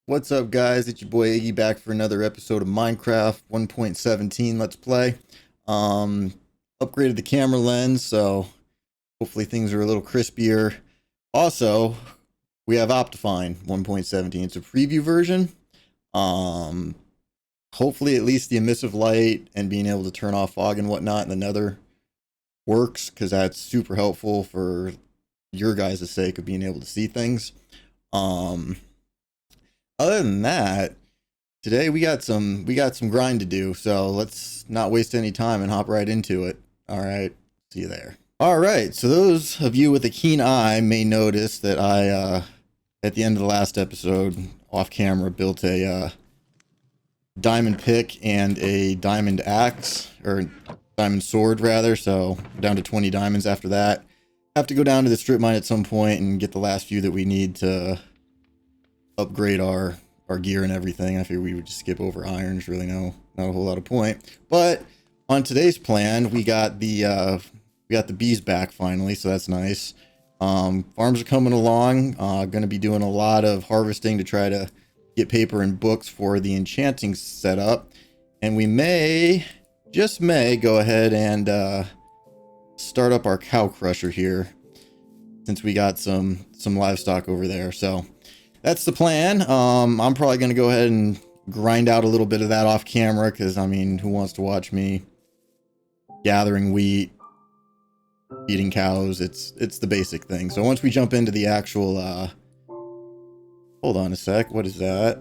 What's up, guys? It's your boy Iggy back for another episode of Minecraft 1.17 Let's Play. Um, Upgraded the camera lens, so hopefully things are a little crispier. Also, we have Optifine 1.17. It's a preview version. Um, Hopefully at least the emissive light and being able to turn off fog and whatnot in the Nether works, because that's super helpful for your guys' sake of being able to see things. Um, Other than that, today we got some grind to do, so let's not waste any time and hop right into it. All right, see you there. All right, so those of you with a keen eye may notice that I at the end of the last episode off camera built a diamond pick and a diamond axe, or diamond sword rather, so down to 20 diamonds after that. Have to go down to the strip mine at some point and get the last few that we need to upgrade our gear and everything. I figured we would just skip over irons. Really not a whole lot of point. But on today's plan, we got the bees back finally, so that's nice. Farms are coming along. Going to be doing a lot of harvesting to try to get paper and books for the enchanting setup, and we may go ahead and start up our cow crusher here, since we got some livestock over there. So that's the plan. I'm probably going to go ahead and grind out a little bit of that off camera, because, I mean, who wants to watch me gathering wheat, feeding cows? It's the basic thing. So once we jump into the actual, hold on a sec, what is that?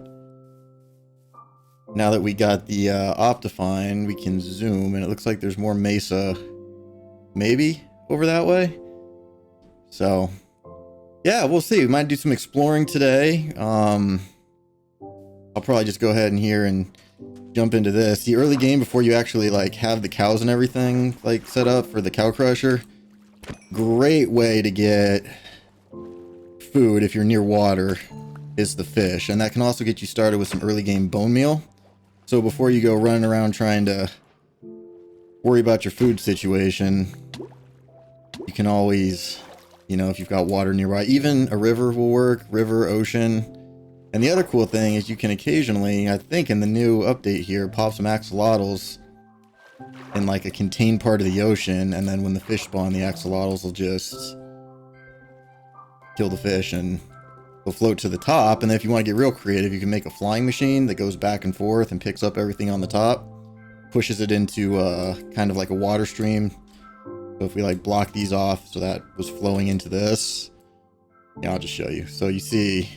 Now that we got the Optifine, we can zoom, and it looks like there's more mesa, maybe, over that way. So yeah, we'll see. We might do some exploring today. I'll probably just go ahead and here and jump into this. The early game, before you actually like have the cows and everything like set up for the cow crusher, great way to get food if you're near water is the fish, and that can also get you started with some early game bone meal. So before you go running around trying to worry about your food situation, you can always, you know, if you've got water nearby, even a river will work, river, ocean. And the other cool thing is you can occasionally, I think in the new update here, pop some axolotls in like a contained part of the ocean, and then when the fish spawn, the axolotls will just kill the fish and they'll float to the top. And then if you want to get real creative, you can make a flying machine that goes back and forth and picks up everything on the top, pushes it into kind of like a water stream. So if we like block these off, so that was flowing into this. Yeah, I'll just show you. So you see,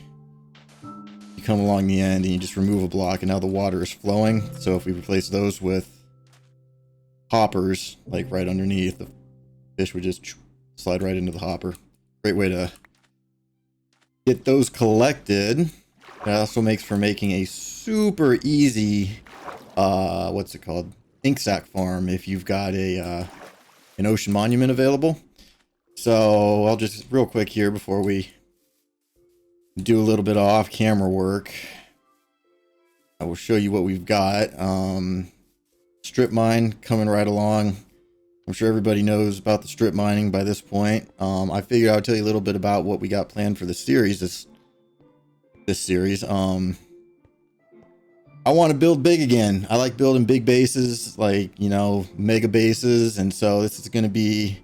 you come along the end and you just remove a block, and now the water is flowing. So if we replace those with hoppers, like right underneath, the fish would just slide right into the hopper. Great way to get those collected. It also makes for making a super easy, what's it called? Ink sac farm if you've got a an ocean monument available. So I'll just real quick here before we do a little bit of off camera work, I will show you what we've got. Strip mine coming right along. I'm sure everybody knows about the strip mining by this point. I figured I'll tell you a little bit about what we got planned for the series. This series. I want to build big again. I like building big bases, like, you know, mega bases. And so this is going to be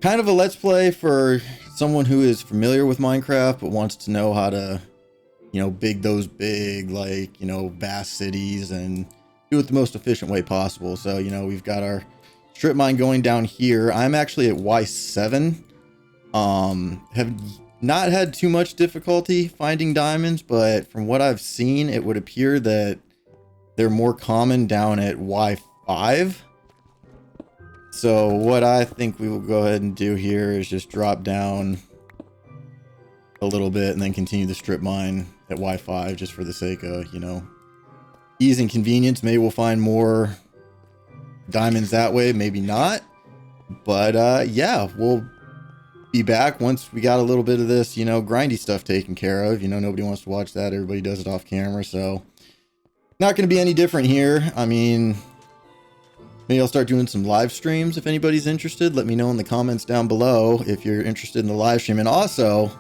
kind of a let's play for someone who is familiar with Minecraft, but wants to know how to, you know, those big, like, you know, vast cities and do it the most efficient way possible. So, you know, we've got our strip mine going down here. I'm actually at Y7. Have not had too much difficulty finding diamonds, but from what I've seen, it would appear that they're more common down at Y5. So what I think we will go ahead and do here is just drop down a little bit and then continue the strip mine at Y5, just for the sake of, you know, ease and convenience. Maybe we'll find more diamonds that way, maybe not. But yeah, we'll be back once we got a little bit of this, you know, grindy stuff taken care of. You know, nobody wants to watch that. Everybody does it off camera, so not going to be any different here. I mean, maybe I'll start doing some live streams if anybody's interested. Let me know in the comments down below if you're interested in the live stream. And also,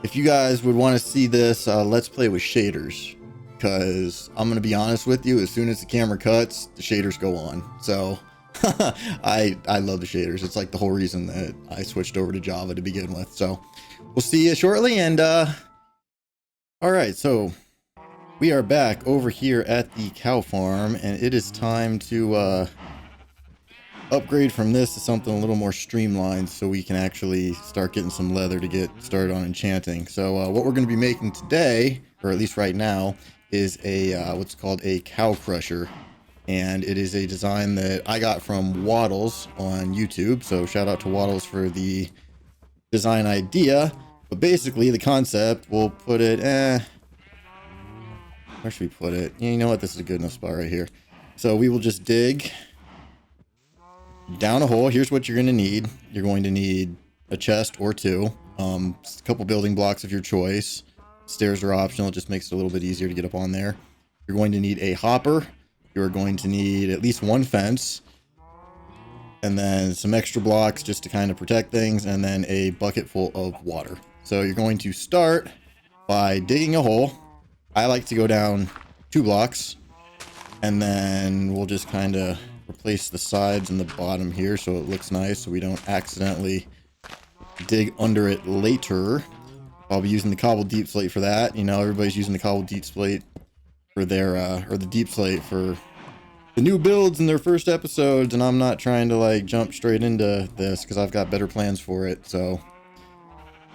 if you guys would want to see this, let's play with shaders, because I'm going to be honest with you, as soon as the camera cuts, the shaders go on. So I love the shaders. It's like the whole reason that I switched over to Java to begin with. So we'll see you shortly. And all right, so we are back over here at the cow farm, and it is time to upgrade from this to something a little more streamlined so we can actually start getting some leather to get started on enchanting. So what we're going to be making today, or at least right now, is a what's called a cow crusher. And it is a design that I got from Waddles on YouTube. So shout out to Waddles for the design idea. But basically the concept, we'll put it, where should we put it? You know what? This is a good enough spot right here. So we will just dig down a hole. Here's what you're going to need. You're going to need a chest or two, a couple building blocks of your choice. Stairs are optional. It just makes it a little bit easier to get up on there. You're going to need a hopper. You're going to need at least one fence, and then some extra blocks just to kind of protect things, and then a bucket full of water. So you're going to start by digging a hole. I like to go down 2 blocks, and then we'll just kind of replace the sides and the bottom here so it looks nice, so we don't accidentally dig under it later. I'll be using the cobbled deep slate for that. You know, everybody's using the cobbled deep slate for their or the deep slate for the new builds in their first episodes, and I'm not trying to like jump straight into this because I've got better plans for it. So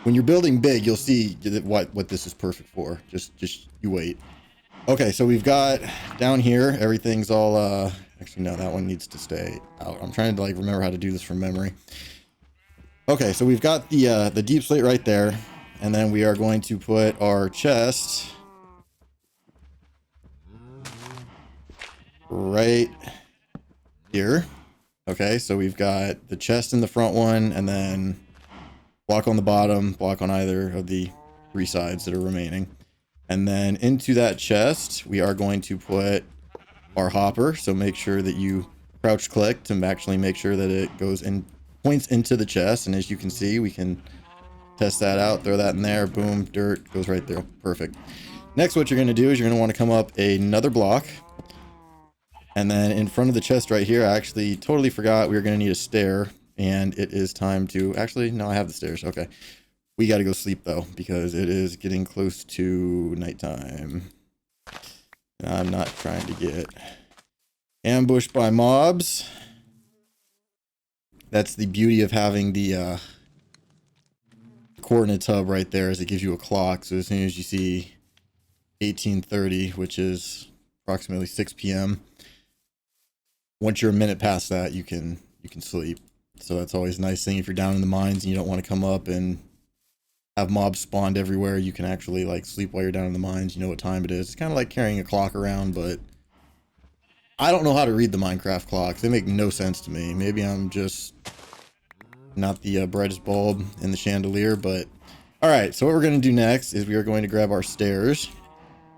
when you're building big, you'll see what this is perfect for. Just you wait. Okay, so we've got down here, everything's all actually no, that one needs to stay out. I'm trying to like remember how to do this from memory. Okay, so we've got the deep slate right there, and then we are going to put our chest right here. Okay, so we've got the chest in the front one, and then block on the bottom, block on either of the 3 sides that are remaining. And then into that chest, we are going to put our hopper. So make sure that you crouch click to actually make sure that it goes in, points into the chest. And as you can see, we can test that out, throw that in there, boom, dirt goes right there. Perfect. Next, what you're going to do is you're going to want to come up another block. And then in front of the chest right here, I actually totally forgot we were going to need a stair. And it is time to, actually, no, I have the stairs. Okay. We got to go sleep though, because it is getting close to nighttime. And I'm not trying to get ambushed by mobs. That's the beauty of having the coordinates hub right there, is it gives you a clock. So as soon as you see 18:30, which is approximately 6 p.m., once you're a minute past that, you can sleep. So that's always a nice thing. If you're down in the mines and you don't want to come up and have mobs spawned everywhere, you can actually like sleep while you're down in the mines. You know what time it is. It's kind of like carrying a clock around, but I don't know how to read the Minecraft clocks. They make no sense to me. Maybe I'm just not the brightest bulb in the chandelier, but all right. So what we're going to do next is we are going to grab our stairs,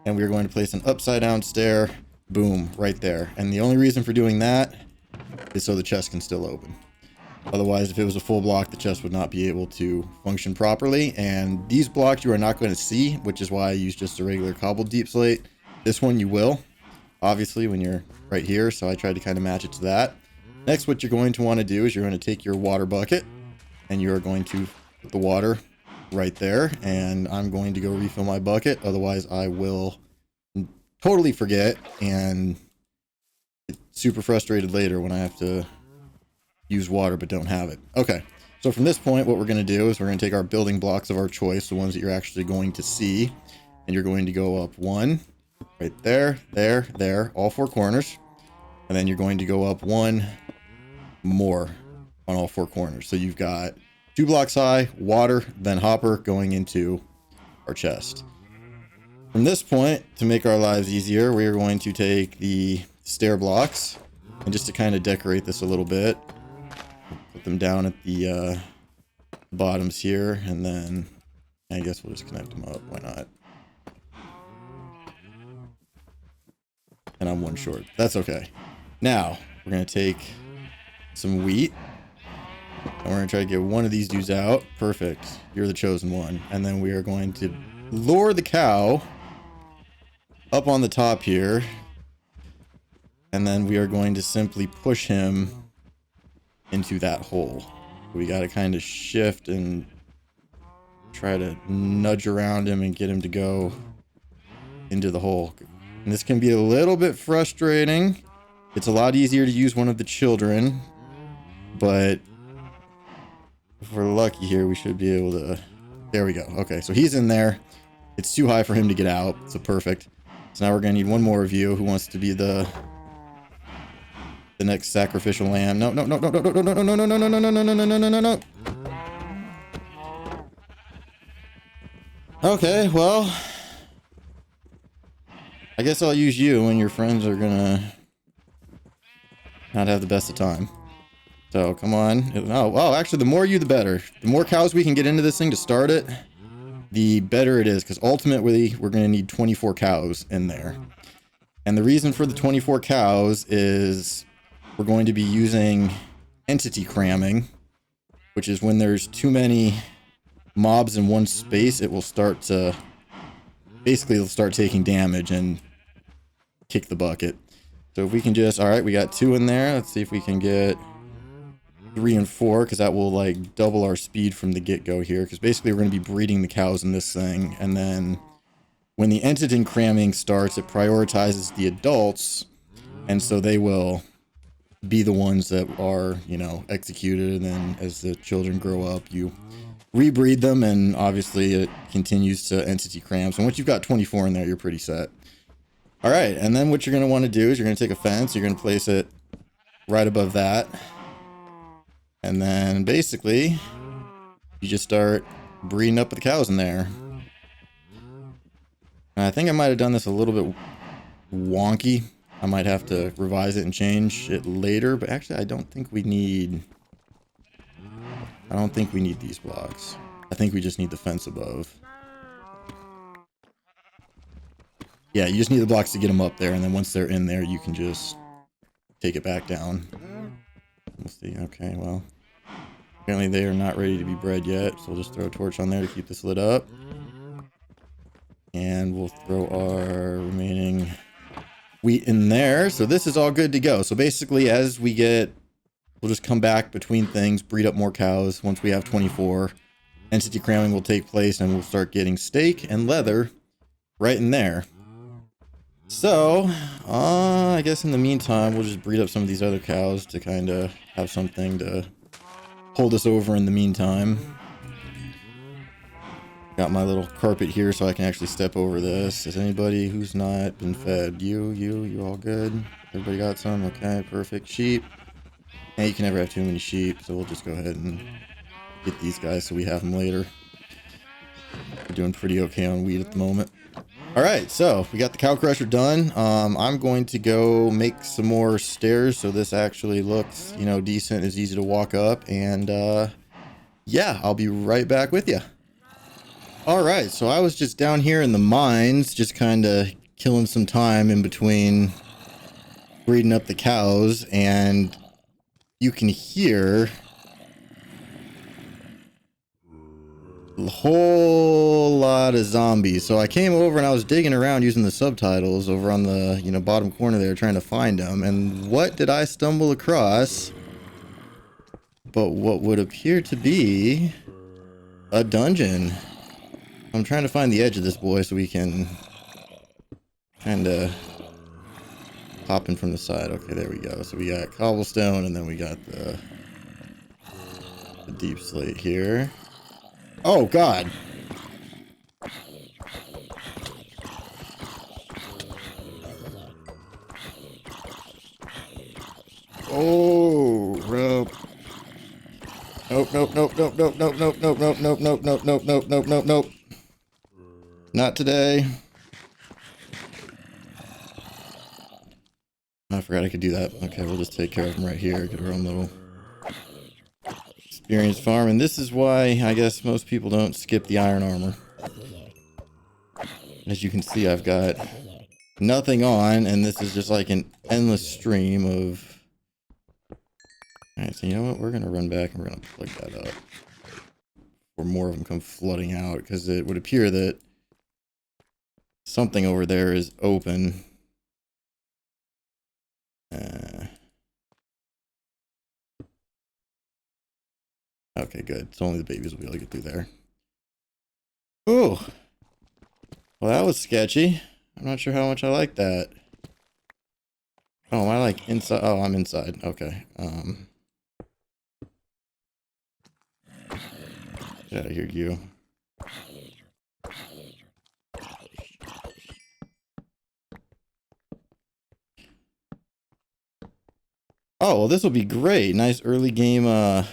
and we are going to place an upside down stair, boom, right there. And the only reason for doing that is so the chest can still open. Otherwise, if it was a full block, the chest would not be able to function properly. And these blocks you are not going to see, which is why I use just a regular cobbled deep slate. This one you will, obviously, when you're right here. So I tried to kind of match it to that. Next, what you're going to want to do is you're going to take your water bucket, and you're going to put the water right there. And I'm going to go refill my bucket. Otherwise, I will totally forget and get super frustrated later when I have to use water but don't have it. Okay, so from this point, what we're going to do is we're going to take our building blocks of our choice, the ones that you're actually going to see, and you're going to go up 1 right there, there, all 4 corners, and then you're going to go up 1 more on all 4 corners. So you've got 2 blocks high, water, then hopper going into our chest. From this point, to make our lives easier, we are going to take the stair blocks, and just to kind of decorate this a little bit, put them down at the bottoms here, and then I guess we'll just connect them up. Why not? And I'm 1 short. That's okay. Now, we're going to take some wheat, And we're going to try to get one of these dudes out. Perfect. You're the chosen one. And then we are going to lure the cow up on the top here. And then we are going to simply push him into that hole. We got to kind of shift and try to nudge around him and get him to go into the hole. And this can be a little bit frustrating. It's a lot easier to use one of the children, but if we're lucky here, we should be able to... There we go. Okay, so he's in there. It's too high for him to get out, so perfect. So now we're going to need one more of you who wants to be the next sacrificial lamb. No, no, no, no, no, no, no, no, no, no, no, no, no, no, no, no, no, no, no, no. Okay, well, I guess I'll use you when your friends are gonna not have the best of time. So come on. Oh, actually, the more you, the better. The more cows we can get into this thing to start it, the better it is, because ultimately we're gonna need 24 cows in there. And the reason for the 24 cows is we're going to be using entity cramming, which is when there's too many mobs in one space, it will start to... Basically, it'll start taking damage and kick the bucket. So if we can just... Alright, we got 2 in there. Let's see if we can get 3 and 4, because that will, like, double our speed from the get-go here. Because basically, we're going to be breeding the cows in this thing. And then when the entity cramming starts, it prioritizes the adults. And so they will be the ones that are, you know, executed. And then as the children grow up, you rebreed them, and obviously it continues to entity cram. So once you've got 24 in there, you're pretty set. All right, and then what you're going to want to do is you're going to take a fence, you're going to place it right above that, and then basically you just start breeding up the cows in there. And I think I might have done this a little bit wonky. I might have to revise it and change it later, but actually I don't think we need these blocks. I think we just need the fence above. Yeah, you just need the blocks to get them up there, and then once they're in there, you can just take it back down. Let's see. Okay, well, apparently they are not ready to be bred yet, so we'll just throw a torch on there to keep this lit up. And we'll throw our remaining wheat in there. So this is all good to go. So basically, as we get... We'll just come back between things, breed up more cows. Once we have 24, entity cramming will take place, and we'll start getting steak and leather right in there. So, I guess in the meantime, we'll just breed up some of these other cows to kind of have something to hold us over in the meantime. Got my little carpet here so I can actually step over this. Is anybody who's not been fed? You all good? Everybody got some? Okay, perfect. Sheep. Yeah, you can never have too many sheep, so we'll just go ahead and get these guys so we have them later. We're doing pretty okay on wheat at the moment. Alright, so we got the cow crusher done. I'm going to go make some more stairs so this actually looks, you know, decent, is easy to walk up, and yeah, I'll be right back with you. Alright, so I was just down here in the mines, just kind of killing some time in between breeding up the cows, and you can hear a whole lot of zombies. So I came over and I was digging around using the subtitles over on the, you know, bottom corner there, trying to find them. And what did I stumble across but what would appear to be a dungeon? I'm trying to find the edge of this boy so we can kind of hop in from the side. Okay, there we go. So we got cobblestone, and then we got the deep slate here. Oh, God. Oh, rope. Nope, nope, nope, nope, nope, nope, nope, nope, nope, nope, nope, nope, nope, nope, nope, nope, nope. Not today. I forgot I could do that. Okay, we'll just take care of them right here. Get our own little experienced farm. And this is why I guess most people don't skip the iron armor. As you can see, I've got nothing on, and this is just like an endless stream of All right, so you know what? We're going to run back and we're going to plug that up before more of them come flooding out, because it would appear that something over there is open. Okay, good. So only the babies will be able to get through there. Ooh. Well, that was sketchy. I'm not sure how much I like that. Oh, am I like inside? Oh, I'm inside. Okay. Get out of here, you. Oh, well, this will be great. Nice early game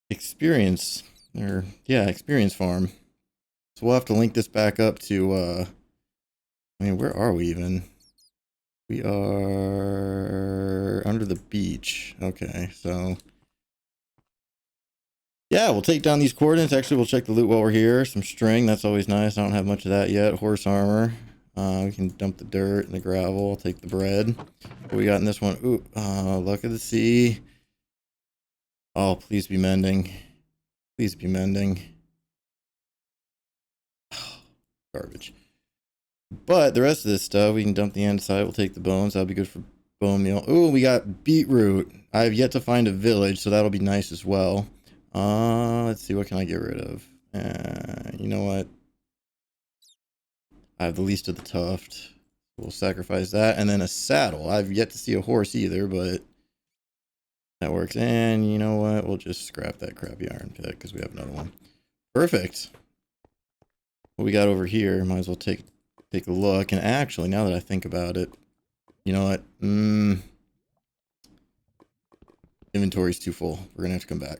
experience. Or, yeah, experience farm. So we'll have to link this back up to, I mean, where are we even? We are under the beach. Okay, so yeah, we'll take down these coordinates. Actually, we'll check the loot while we're here. Some string, that's always nice. I don't have much of that yet. Horse armor. We can dump the dirt and the gravel. I'll take the bread. What we got in this one? Ooh, luck of the sea. Oh, please be mending. Please be mending. Garbage. But the rest of this stuff, we can dump the andesite. We'll take the bones. That'll be good for bone meal. Ooh, we got beetroot. I have yet to find a village, so that'll be nice as well. Let's see, what can I get rid of? You know what? I have the least of the tuft. We'll sacrifice that. And then a saddle. I've yet to see a horse either, but that works. And you know what? We'll just scrap that crappy iron pick because we have another one. Perfect. What we got over here, might as well take a look. And actually, now that I think about it, you know what? Inventory's too full. We're gonna have to come back.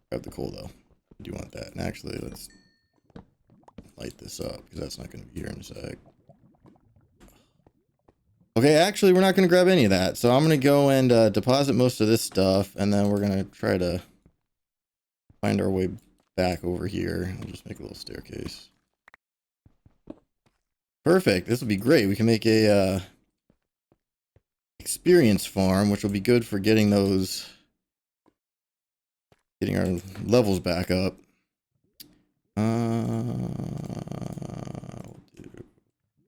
Grab the coal though. I do want that. And actually, let's light this up because that's not gonna be here in a sec. Okay, actually, we're not gonna grab any of that. So I'm gonna go and deposit most of this stuff, and then we're gonna try to find our way back over here. I'll just make a little staircase. Perfect. This will be great. We can make a experience farm, which will be good for getting our levels back up.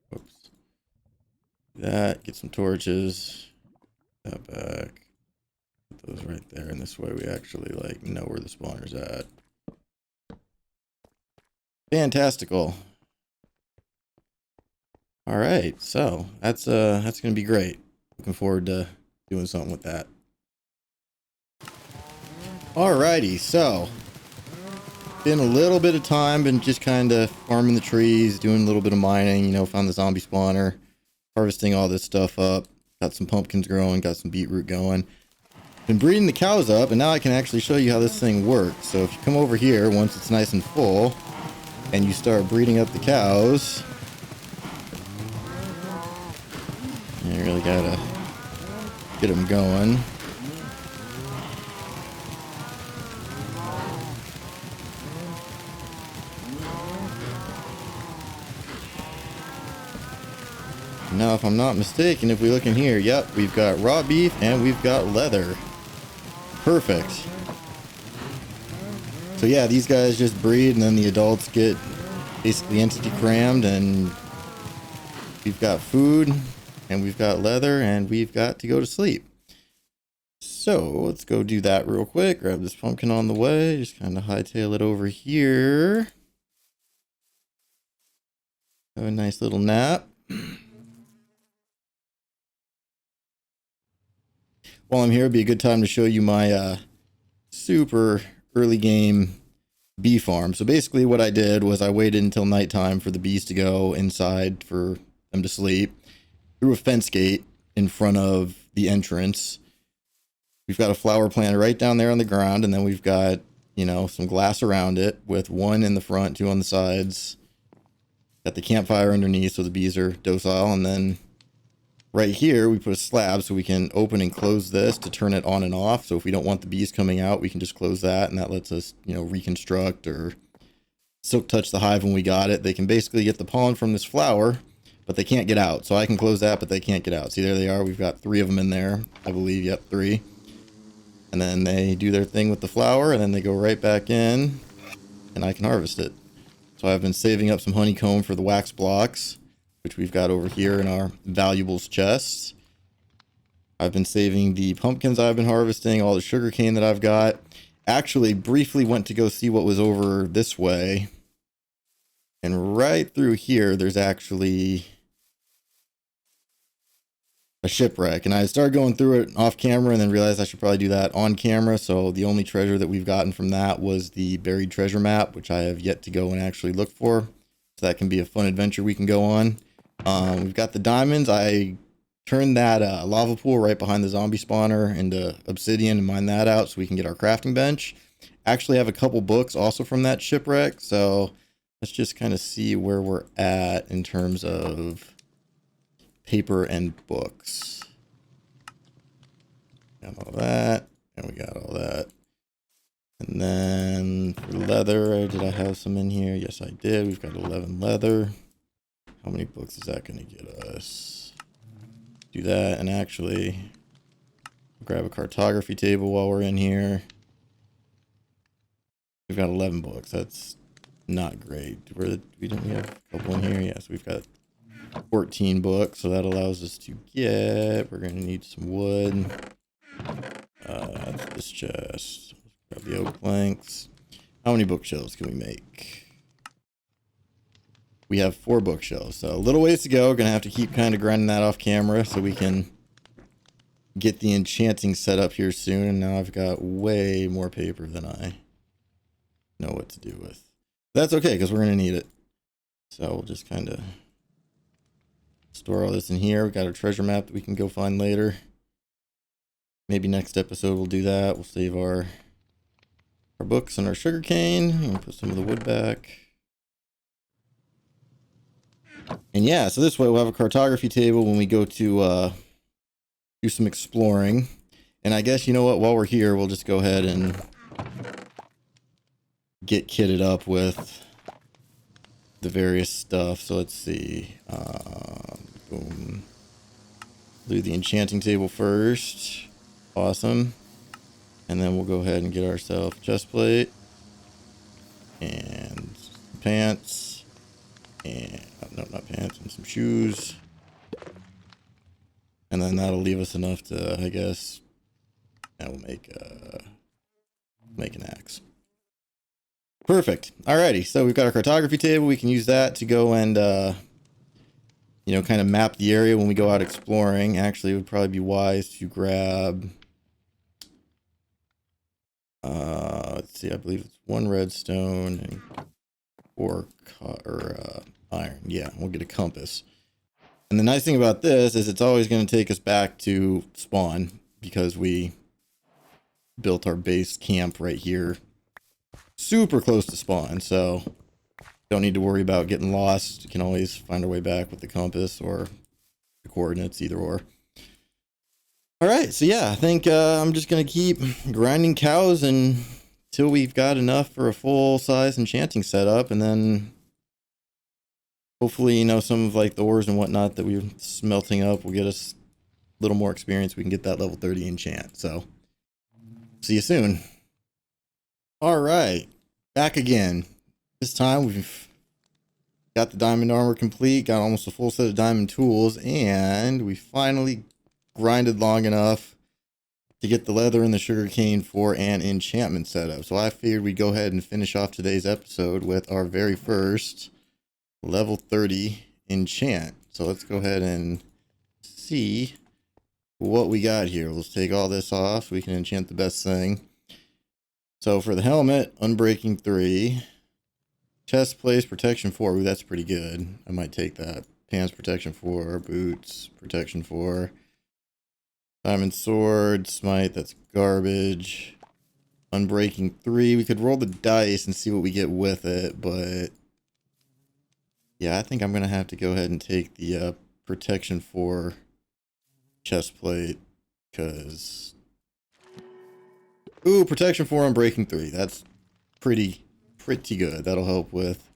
Whoops. That. Get some torches. That back. Put those right there, and this way we actually like know where the spawner's at. Fantastical. All right, so that's gonna be great. Looking forward to doing something with that. Alrighty, so been a little bit of time, been just kind of farming the trees, doing a little bit of mining, you know, found the zombie spawner, harvesting all this stuff up, got some pumpkins growing, got some beetroot going, been breeding the cows up, and now I can actually show you how this thing works. So if you come over here, once it's nice and full, and you start breeding up the cows, you really gotta get them going. Now, if I'm not mistaken, if we look in here, yep, we've got raw beef and we've got leather. Perfect. So yeah, these guys just breed and then the adults get basically entity crammed, and we've got food and we've got leather and we've got to go to sleep. So let's go do that real quick. Grab this pumpkin on the way, just kind of hightail it over here. Have a nice little nap. While I'm here, it'd be a good time to show you my super early game bee farm. So basically what I did was I waited until nighttime for the bees to go inside for them to sleep. Threw a fence gate in front of the entrance. We've got a flower planter right down there on the ground, and then we've got, you know, some glass around it with one in the front, two on the sides. Got the campfire underneath so the bees are docile, and then right here we put a slab so we can open and close this to turn it on and off. So if we don't want the bees coming out, we can just close that, and that lets us, you know, reconstruct or silk touch the hive when we got it. They can basically get the pollen from this flower, but they can't get out. So I can close that, but they can't get out. See, there they are. We've got 3 of them in there, I believe. Yep, 3. And then they do their thing with the flower, and then they go right back in, and I can harvest it. So I've been saving up some honeycomb for the wax blocks, which we've got over here in our valuables chests. I've been saving the pumpkins I've been harvesting, all the sugar cane that I've got. Actually, briefly went to go see what was over this way. And right through here, there's actually a shipwreck. And I started going through it off camera and then realized I should probably do that on camera. So the only treasure that we've gotten from that was the buried treasure map, which I have yet to go and actually look for. So that can be a fun adventure we can go on. We've got the diamonds. I turned that lava pool right behind the zombie spawner into obsidian and mine that out so we can get our crafting bench. Actually have a couple books also from that shipwreck. So let's just kind of see where we're at in terms of paper and books. Got all that, and we got all that. And then for leather, did I have some in here? Yes, I did. We've got 11 leather. How many books is that going to get us? Do that, and actually grab a cartography table while we're in here. We've got 11 books. That's not great. We have a couple in here. Yes, we've got 14 books, so that allows us to get, we're going to need some wood. That's this chest. Grab the oak planks. How many bookshelves can we make? We have 4 bookshelves, so a little ways to go. Gonna have to keep kind of grinding that off camera so we can get the enchanting set up here soon. And now I've got way more paper than I know what to do with. That's okay, because we're gonna need it. So we'll just kind of store all this in here. We got our treasure map that we can go find later. Maybe next episode we'll do that. We'll save our books and our sugar cane. And put some of the wood back. And yeah, so this way we'll have a cartography table when we go to do some exploring. And I guess, you know what, while we're here, we'll just go ahead and get kitted up with the various stuff. So let's see. Boom. Do the enchanting table first. Awesome. And then we'll go ahead and get ourselves a chest plate and pants and no, not pants, and some shoes. And then that'll leave us enough to, I guess, and we'll make an axe. Perfect. Alrighty, so we've got our cartography table. We can use that to go and you know, kind of map the area when we go out exploring. Actually, it would probably be wise to grab let's see, I believe it's 1 redstone and 4 iron. Yeah, we'll get a compass. And the nice thing about this is it's always going to take us back to spawn because we built our base camp right here super close to spawn, so don't need to worry about getting lost. You can always find our way back with the compass or the coordinates, either or. All right, so yeah, I think I'm just going to keep grinding cows until we've got enough for a full-size enchanting setup, and then hopefully, you know, some of like the ores and whatnot that we're smelting up will get us a little more experience. We can get that level 30 enchant. So, see you soon. All right, back again. This time we've got the diamond armor complete, got almost a full set of diamond tools, and we finally grinded long enough to get the leather and the sugar cane for an enchantment setup. So I figured we'd go ahead and finish off today's episode with our very first level 30 enchant. So let's go ahead and see what we got here. Let's take all this off so we can enchant the best thing. So for the helmet, unbreaking 3. Chest plate, protection 4. Ooh, that's pretty good. I might take that. Pants, protection 4. Boots, protection 4. Diamond sword, smite, that's garbage. Unbreaking 3. We could roll the dice and see what we get with it, but yeah, I think I'm going to have to go ahead and take the protection 4 chest plate, because ooh, protection 4 on breaking 3. That's pretty good. That'll help with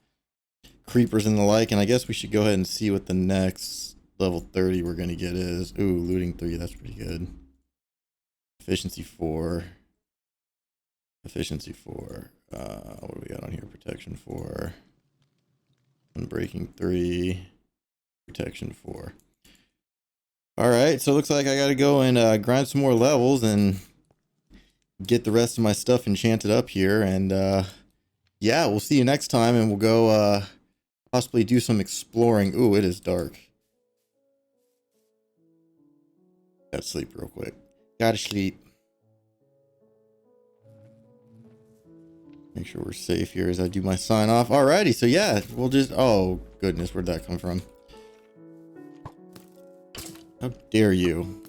creepers and the like. And I guess we should go ahead and see what the next level 30 we're going to get is. Ooh, looting 3. That's pretty good. Efficiency 4. Efficiency 4. What do we got on here? Protection 4. Unbreaking 3. Protection 4. All right, so it looks like I got to go and grind some more levels and get the rest of my stuff enchanted up here. And yeah, we'll see you next time, and we'll go possibly do some exploring. Ooh, it is dark. Gotta sleep real quick. Gotta sleep. Make sure we're safe here as I do my sign off. Alrighty, so yeah, we'll just... Oh, goodness, where'd that come from? How dare you?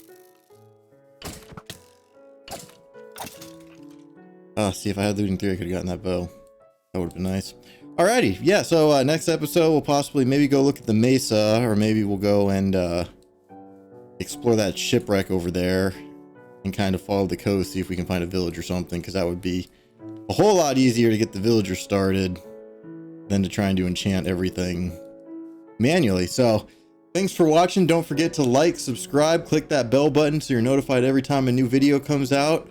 See, if I had looting 3, I could have gotten that bow. That would have been nice. Alrighty, yeah, so next episode, we'll possibly maybe go look at the mesa, or maybe we'll go and explore that shipwreck over there and kind of follow the coast, see if we can find a village or something, because that would be a whole lot easier to get the villagers started than to try and do enchant everything manually. So thanks for watching. Don't forget to like, subscribe, click that bell button so you're notified every time a new video comes out.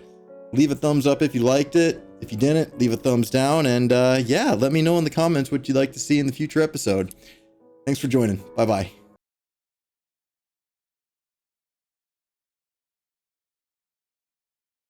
Leave a thumbs up if you liked it. If you didn't, leave a thumbs down. And yeah, let me know in the comments what you'd like to see in the future episode. Thanks for joining. Bye bye.